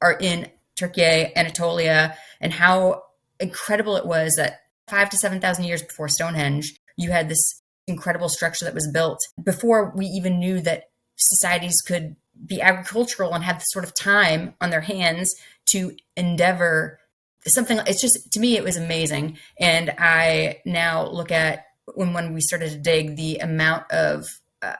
are in Turkey, Anatolia, and how incredible it was that 5,000 to 7,000 years before Stonehenge, you had this incredible structure that was built before we even knew that societies could be agricultural and have the sort of time on their hands to endeavor something. It's just, to me, it was amazing. And I now look at when we started to dig the amount of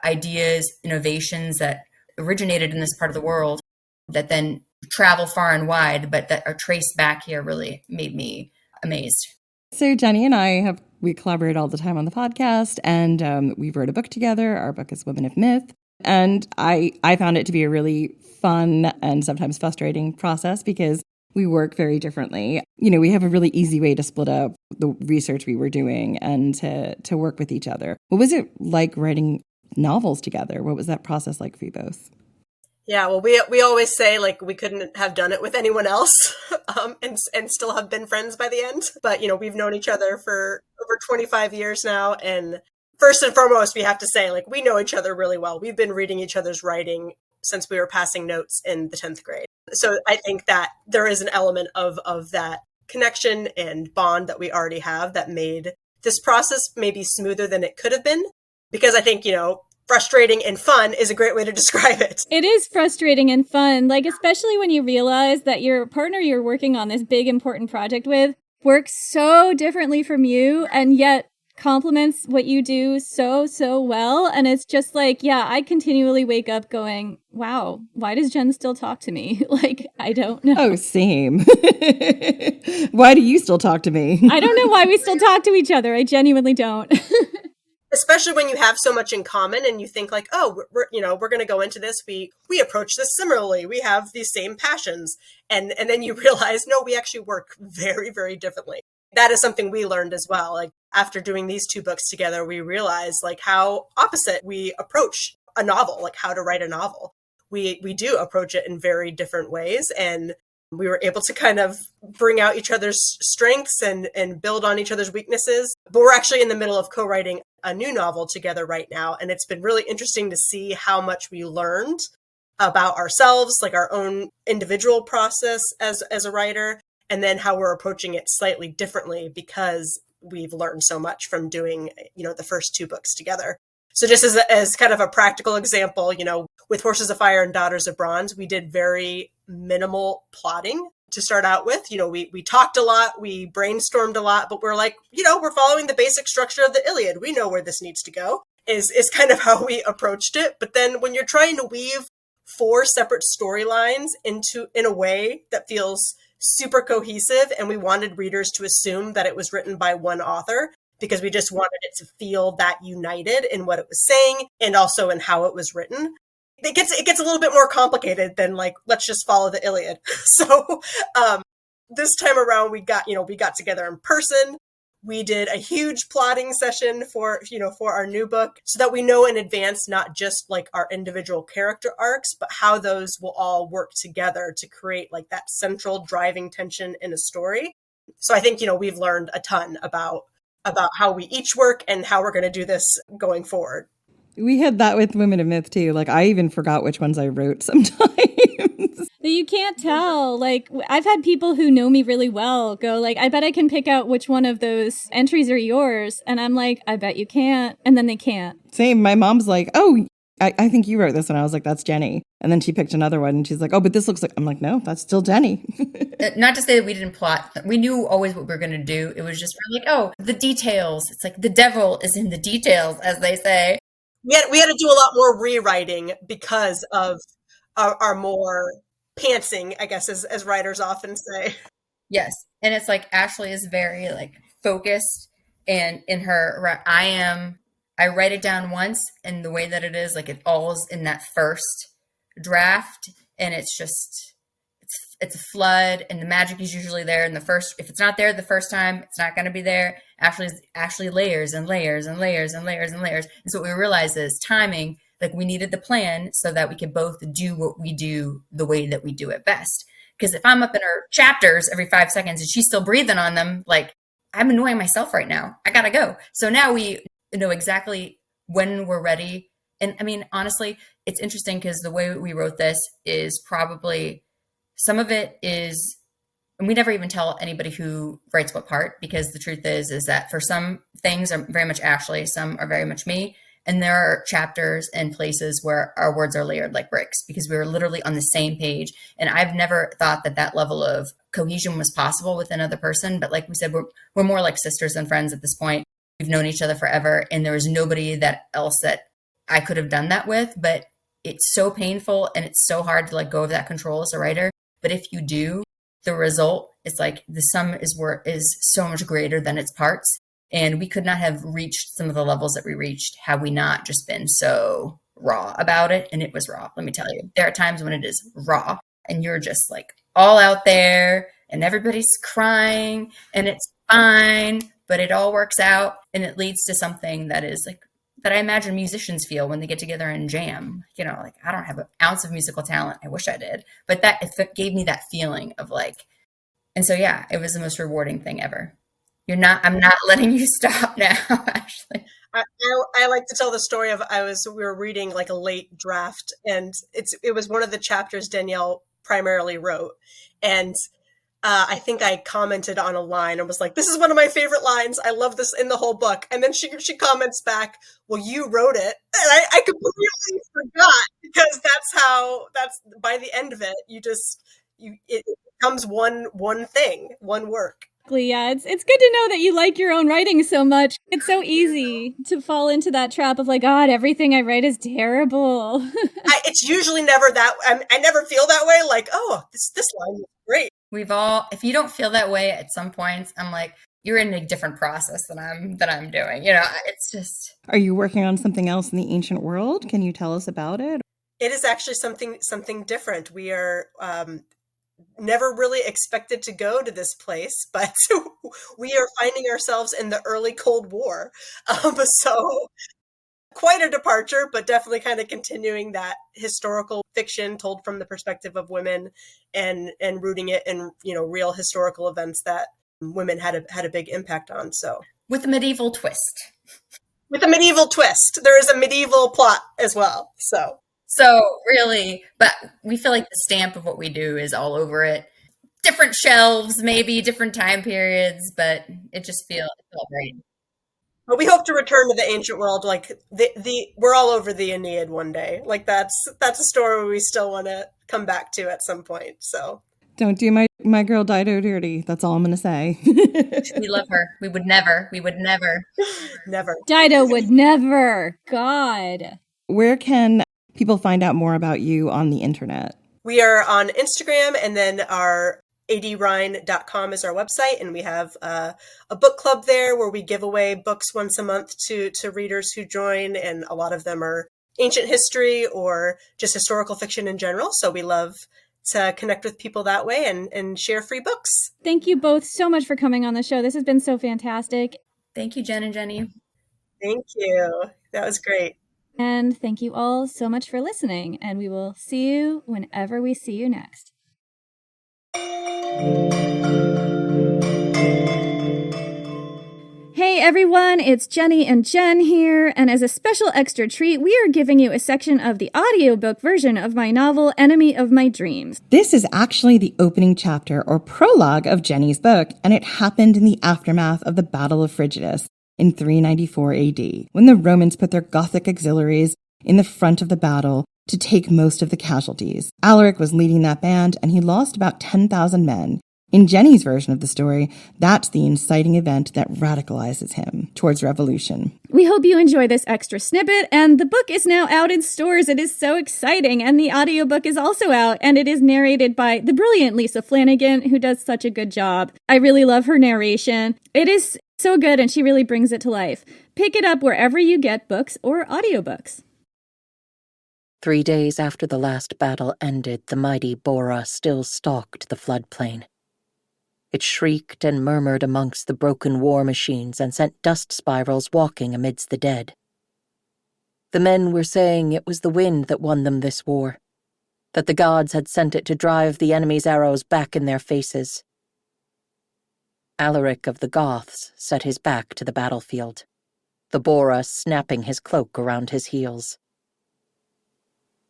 ideas, innovations that originated in this part of the world that then travel far and wide, but that are traced back here, really made me amazed. So Jenny and I we collaborate all the time on the podcast, and we wrote a book together. Our book is Women of Myth. And I found it to be a really fun and sometimes frustrating process because we work very differently. We have a really easy way to split up the research we were doing and to work with each other. What was it like writing novels together? What was that process like for you both? Yeah, well, we always say we couldn't have done it with anyone else and still have been friends by the end. But, we've known each other for over 25 years now. And first and foremost, we have to say, we know each other really well. We've been reading each other's writing since we were passing notes in the 10th grade. So I think that there is an element of that connection and bond that we already have that made this process maybe smoother than it could have been. Because I think, frustrating and fun is a great way to describe it. It is frustrating and fun, especially when you realize that your partner you're working on this big, important project with works so differently from you, and yet compliments what you do so, so well. And it's just like, yeah, I continually wake up going, wow, why does Jen still talk to me? Like, I don't know. Oh, same. Why do you still talk to me? I don't know why we still talk to each other. I genuinely don't. Especially when you have so much in common and you think like, oh, we're going to go into this. We approach this similarly. We have these same passions. And then you realize, no, we actually work very, very differently. That is something we learned as well. Like after doing these two books together, we realized like how opposite we approach a novel, like how to write a novel. We do approach it in very different ways. And we were able to kind of bring out each other's strengths and build on each other's weaknesses. But we're actually in the middle of co-writing a new novel together right now. And it's been really interesting to see how much we learned about ourselves, like our own individual process as a writer, and then how we're approaching it slightly differently because we've learned so much from doing, the first two books together. So just as kind of a practical example, with Horses of Fire and Daughters of Bronze, we did very minimal plotting to start out with. We talked a lot, we brainstormed a lot, but we're like, we're following the basic structure of the Iliad. We know where this needs to go, is kind of how we approached it. But then when you're trying to weave 4 separate storylines in a way that feels super cohesive, and we wanted readers to assume that it was written by one author, because we just wanted it to feel that united in what it was saying and also in how it was written. It gets a little bit more complicated than like, let's just follow the Iliad. So this time around, we got together in person. We did a huge plotting session for our new book so that we know in advance, not just like our individual character arcs, but how those will all work together to create like that central driving tension in a story. So I think, we've learned a ton about how we each work and how we're going to do this going forward. We had that with Women of Myth too. Like I even forgot which ones I wrote sometimes. You can't tell. Like I've had people who know me really well go like, I bet I can pick out which one of those entries are yours. And I'm like, I bet you can't. And then they can't. Same. My mom's like, oh, I think you wrote this one. I was like, that's Jenny. And then she picked another one and she's like, oh, but this looks like, I'm like, no, that's still Jenny. Not to say that we didn't plot. We knew always what we were going to do. It was just like, oh, the details. It's like the devil is in the details, as they say. We had to do a lot more rewriting because of our more pantsing, I guess, as writers often say. Yes. And it's like Ashlee is very like focused, and in her, I write it down once, and the way that it is, like it all is in that first draft, and it's a flood, and the magic is usually there in the first. If it's not there the first time, it's not going to be there. Ashlee layers and layers and layers and layers and layers. And so what we realized is timing. Like we needed the plan so that we could both do what we do the way that we do it best. Because if I'm up in her chapters every 5 seconds and she's still breathing on them, like I'm annoying myself right now. I gotta go. So now we know exactly when we're ready. And I mean, honestly, it's interesting because the way we wrote this is probably some of it is, and we never even tell anybody who writes what part, because the truth is that for some things are very much Ashlee, some are very much me. And there are chapters and places where our words are layered like bricks because we were literally on the same page. And I've never thought that level of cohesion was possible with another person. But like we said, we're more like sisters than friends at this point. We've known each other forever. And there was nobody else that I could have done that with. But it's so painful and it's so hard to let go of that control as a writer. But if you do, the result is like the sum is so much greater than its parts. And we could not have reached some of the levels that we reached had we not just been so raw about it. And it was raw. Let me tell you, there are times when it is raw and you're just like all out there and everybody's crying and it's fine, but it all works out and it leads to something that is like, that I imagine musicians feel when they get together and jam. Like I don't have an ounce of musical talent. I wish I did, but it gave me that feeling of like, and so, yeah, it was the most rewarding thing ever. I'm not letting you stop now, Ashlee. I like to tell the story of we were reading like a late draft, and it was one of the chapters Danielle primarily wrote. And I think I commented on a line and was like, this is one of my favorite lines. I love this in the whole book. And then she comments back, well, you wrote it. And I completely forgot, because that's by the end of it, it becomes one thing, one work. Yeah, it's good to know that you like your own writing so much. It's so easy to fall into that trap of like, God, everything I write is terrible. It's usually never that. I never feel that way. Like, oh, this line is great. If you don't feel that way at some points, I'm like, you're in a different process than I'm doing. It's just. Are you working on something else in the ancient world? Can you tell us about it? It is actually something different. We are never really expected to go to this place, but we are finding ourselves in the early Cold War. So quite a departure, but definitely kind of continuing that historical fiction told from the perspective of women and rooting it in, real historical events that women had a big impact on. So with a medieval twist. There is a medieval plot as well. So really, but we feel like the stamp of what we do is all over it. Different shelves, maybe different time periods, but it felt great. But we hope to return to the ancient world. Like we're all over the Aeneid one day. Like that's a story we still want to come back to at some point. So don't do my girl Dido dirty. That's all I'm going to say. We love her. We would never. Never. Dido would never. God. Where can people find out more about you on the internet? We are on Instagram, and then our adrhine.com is our website, and we have a book club there where we give away books once a month to readers who join, and a lot of them are ancient history or just historical fiction in general. So we love to connect with people that way and share free books. Thank you both so much for coming on the show. This has been so fantastic. Thank you, Jen and Jenny. Thank you. That was great. And thank you all so much for listening, and we will see you whenever we see you next. Hey everyone, it's Jenny and Jen here, and as a special extra treat, we are giving you a section of the audiobook version of my novel, Enemy of My Dreams. This is actually the opening chapter or prologue of Jenny's book, and it happened in the aftermath of the Battle of Frigidus in 394 AD, when the Romans put their Gothic auxiliaries in the front of the battle to take most of the casualties. Alaric was leading that band, and he lost about 10,000 men. In Jenny's version of the story, that's the inciting event that radicalizes him towards revolution. We hope you enjoy this extra snippet, and the book is now out in stores. It is so exciting, and the audiobook is also out, and it is narrated by the brilliant Lisa Flanagan, who does such a good job. I really love her narration. It is so good, and she really brings it to life. Pick it up wherever you get books or audiobooks. 3 days after the last battle ended, the mighty Bora still stalked the floodplain. It shrieked and murmured amongst the broken war machines and sent dust spirals walking amidst the dead. The men were saying it was the wind that won them this war, that the gods had sent it to drive the enemy's arrows back in their faces. Alaric of the Goths set his back to the battlefield, the Bora snapping his cloak around his heels.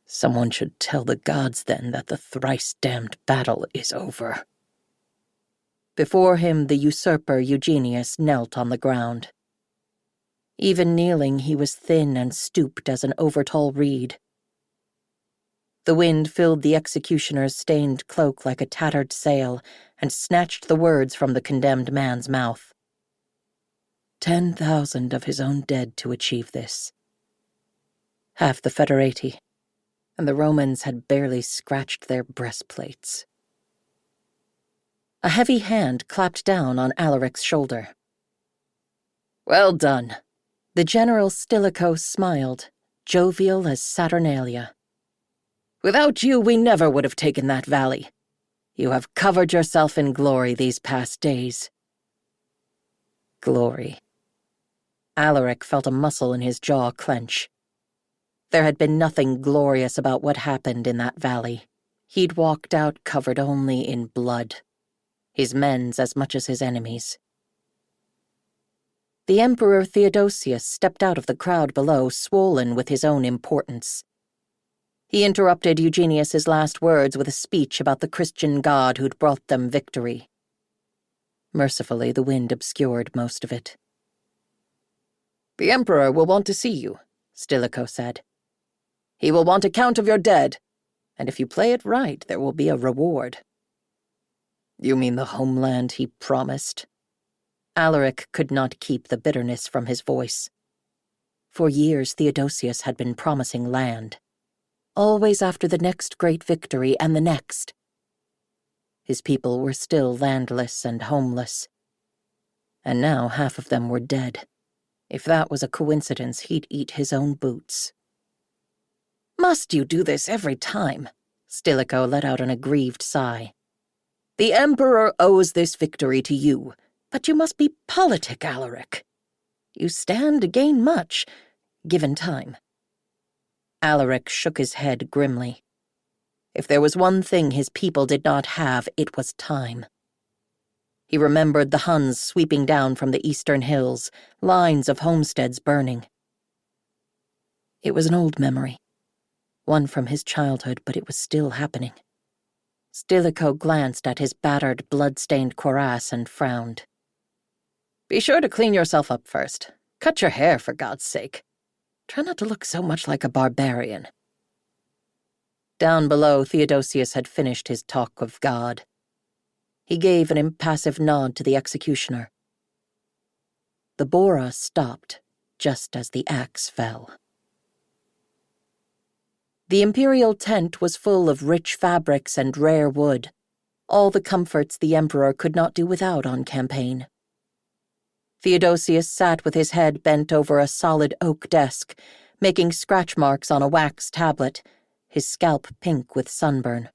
Someone should tell the gods then that the thrice-damned battle is over. Before him the usurper Eugenius knelt on the ground. Even kneeling, he was thin and stooped as an overtall reed. The wind filled the executioner's stained cloak like a tattered sail and snatched the words from the condemned man's mouth. 10,000 of his own dead to achieve this. Half the Federati, and the Romans had barely scratched their breastplates. A heavy hand clapped down on Alaric's shoulder. Well done. The General Stilicho smiled, jovial as Saturnalia. Without you, we never would have taken that valley. You have covered yourself in glory these past days. Glory. Alaric felt a muscle in his jaw clench. There had been nothing glorious about what happened in that valley. He'd walked out covered only in blood. His men's as much as his enemies. The Emperor Theodosius stepped out of the crowd below, swollen with his own importance. He interrupted Eugenius's last words with a speech about the Christian God who'd brought them victory. Mercifully, the wind obscured most of it. The Emperor will want to see you, Stilicho said. He will want account of your dead, and if you play it right, there will be a reward. You mean the homeland he promised? Alaric could not keep the bitterness from his voice. For years, Theodosius had been promising land, always after the next great victory and the next. His people were still landless and homeless, and now half of them were dead. If that was a coincidence, he'd eat his own boots. Must you do this every time? Stilicho let out an aggrieved sigh. The Emperor owes this victory to you, but you must be politic, Alaric. You stand to gain much, given time. Alaric shook his head grimly. If there was one thing his people did not have, it was time. He remembered the Huns sweeping down from the eastern hills, lines of homesteads burning. It was an old memory, one from his childhood, but it was still happening. Stilicho glanced at his battered, blood-stained cuirass and frowned. Be sure to clean yourself up first. Cut your hair, for God's sake. Try not to look so much like a barbarian. Down below, Theodosius had finished his talk of God. He gave an impassive nod to the executioner. The Bora stopped just as the axe fell. The imperial tent was full of rich fabrics and rare wood, all the comforts the emperor could not do without on campaign. Theodosius sat with his head bent over a solid oak desk, making scratch marks on a wax tablet, his scalp pink with sunburn.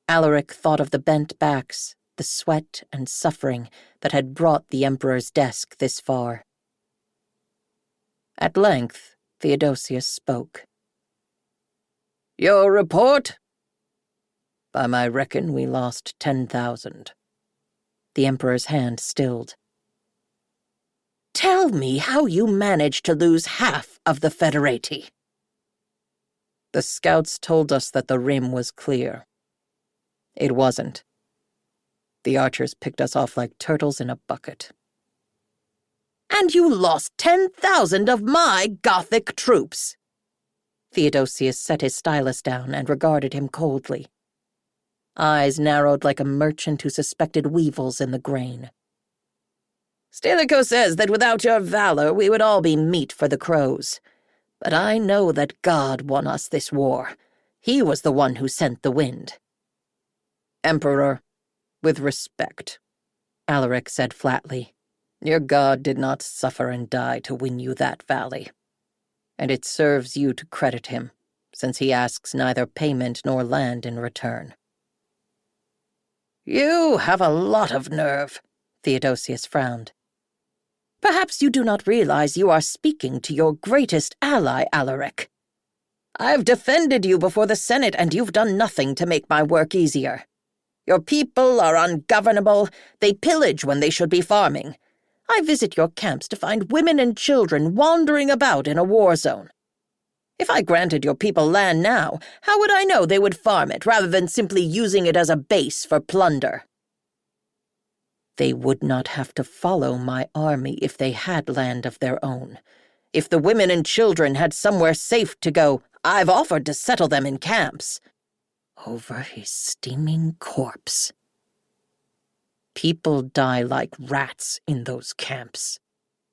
Alaric thought of the bent backs, the sweat and suffering that had brought the emperor's desk this far. At length, Theodosius spoke. Your report? By my reckon, we lost 10,000. The emperor's hand stilled. Tell me how you managed to lose half of the Federati. The scouts told us that the rim was clear. It wasn't. The archers picked us off like turtles in a bucket. And you lost 10,000 of my Gothic troops. Theodosius set his stylus down and regarded him coldly. Eyes narrowed like a merchant who suspected weevils in the grain. Stilicho says that without your valor we would all be meat for the crows. But I know that God won us this war. He was the one who sent the wind. Emperor, with respect, Alaric said flatly, your God did not suffer and die to win you that valley. And it serves you to credit him, since he asks neither payment nor land in return. You have a lot of nerve, Theodosius frowned. Perhaps you do not realize you are speaking to your greatest ally, Alaric. I've defended you before the Senate, and you've done nothing to make my work easier. Your people are ungovernable. They pillage when they should be farming. I visit your camps to find women and children wandering about in a war zone. If I granted your people land now, how would I know they would farm it rather than simply using it as a base for plunder? They would not have to follow my army if they had land of their own. If the women and children had somewhere safe to go, I've offered to settle them in camps. Over his steaming corpse. People die like rats in those camps.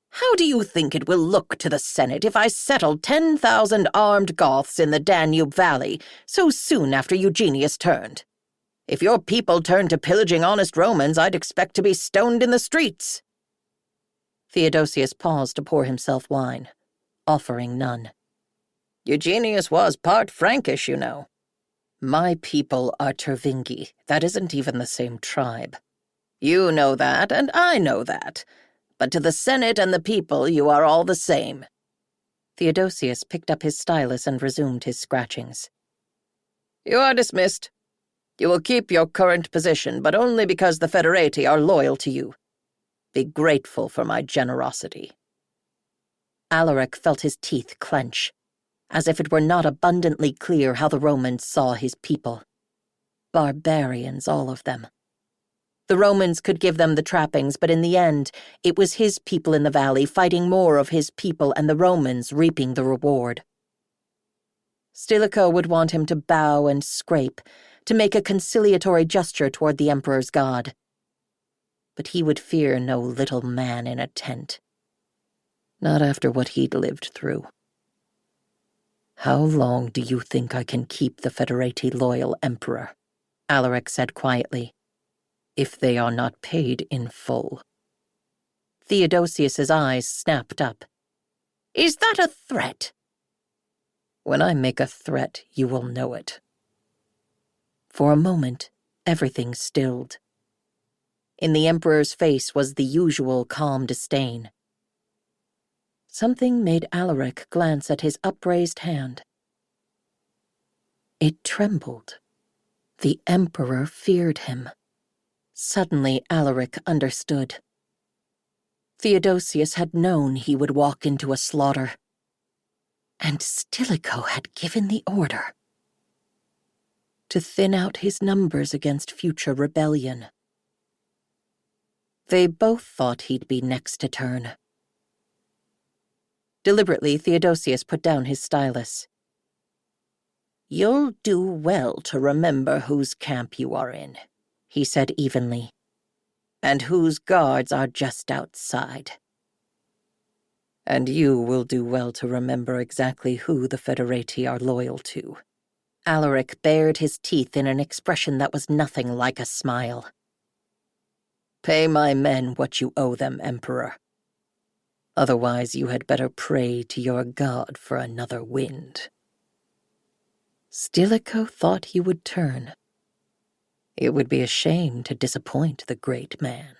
How do you think it will look to the Senate if I settle 10,000 armed Goths in the Danube Valley so soon after Eugenius turned? If your people turned to pillaging honest Romans, I'd expect to be stoned in the streets. Theodosius paused to pour himself wine, offering none. Eugenius was part Frankish, you know. My people are Tervingi. That isn't even the same tribe. You know that, and I know that. But to the Senate and the people, you are all the same. Theodosius picked up his stylus and resumed his scratchings. You are dismissed. You will keep your current position, but only because the Federati are loyal to you. Be grateful for my generosity. Alaric felt his teeth clench, as if it were not abundantly clear how the Romans saw his people. Barbarians, all of them. The Romans could give them the trappings, but in the end, it was his people in the valley fighting more of his people and the Romans reaping the reward. Stilicho would want him to bow and scrape, to make a conciliatory gesture toward the Emperor's god. But he would fear no little man in a tent. Not after what he'd lived through. "How long do you think I can keep the Federati loyal, Emperor?" Alaric said quietly. "If they are not paid in full." Theodosius's eyes snapped up. "Is that a threat?" "When I make a threat, you will know it." For a moment, everything stilled. In the Emperor's face was the usual calm disdain. Something made Alaric glance at his upraised hand. It trembled. The Emperor feared him. Suddenly Alaric understood. Theodosius had known he would walk into a slaughter. And Stilicho had given the order. To thin out his numbers against future rebellion. They both thought he'd be next to turn. Deliberately, Theodosius put down his stylus. "You'll do well to remember whose camp you are in," he said evenly, "and whose guards are just outside. And you will do well to remember exactly who the Federati are loyal to." Alaric bared his teeth in an expression that was nothing like a smile. "Pay my men what you owe them, Emperor. Otherwise you had better pray to your god for another wind." Stilicho thought he would turn. It would be a shame to disappoint the great man.